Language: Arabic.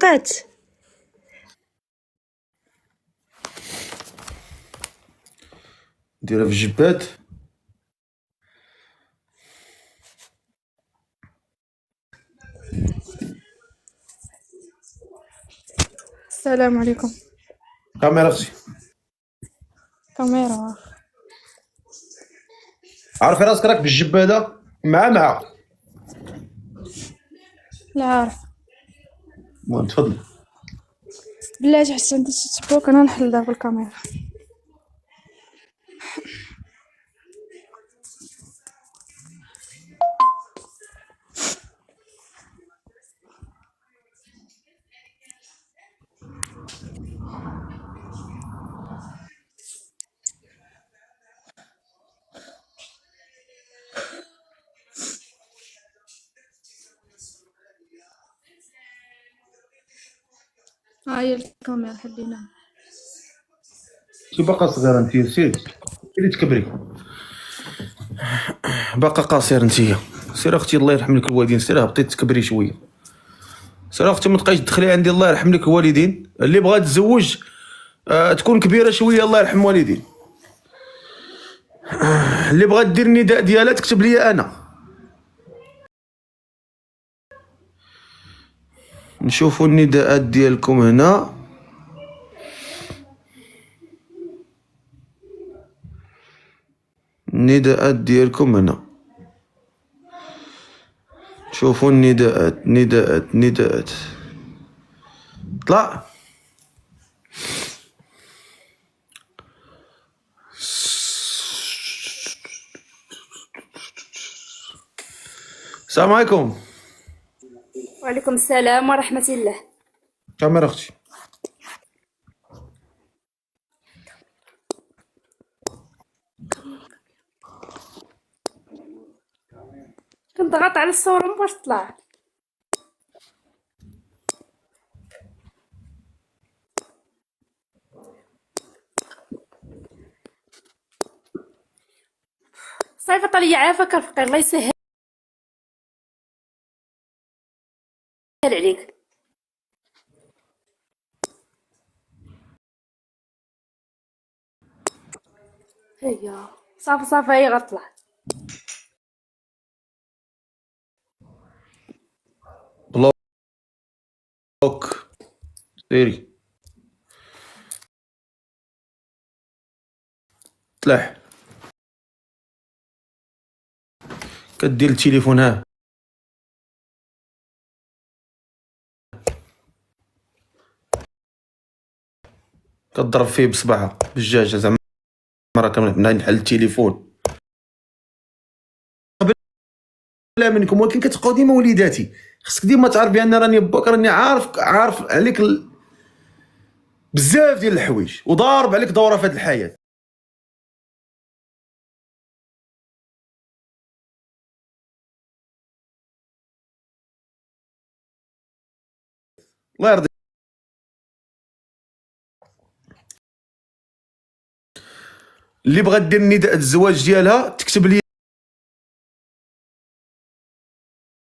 الجيبات. ديرها في الجبات. السلام عليكم. كاميرا اختي، كاميرا. عارفي راسك راك بالجباده مع لا عارف. المهم تفضلي. بلاتي حتى انت تتبوك انا نحل دابا الكاميرا. هاهي الكاميرا حليناها. كي باقا صغيره انت سيري تكبري، باقا قصير انتيا. سير اختي الله يرحم لك الوالدين، سير هبطي تكبري شويه. سير اختي ما تبقايش تدخلي عندي الله يرحم لك الوالدين. اللي بغات تزوج تكون كبيره شويه الله يرحم والدين. اللي بغات دير النداء ديالها تكتب لي انا. نشوفوا النداءات ديالكم هنا. النداءات ديالكم هنا، شوفوا نداءات طلع. السلام عليكم. وعليكم السلام ورحمة الله. كاميرا اختي. كنضغط على الصورة باش تطلع. صيفط لي عافاك الفقير الله يسهل عليك. هيا صافي هي غطلع. بلوك سيري تلاح. كدير التليفون ها كضرب فيه بصبعها بالجاجة زعما راك نحل التليفون. لا منكم، ولكن كتبقاو ديما وليداتي. خصك ديما تعرف بان راني باك، راني عارف عليك بزاف ديال الحوايج وضارب عليك دوره في هذه الحياه. الله يرضي. اللي بغات دير نداء الزواج ديالها تكتب لي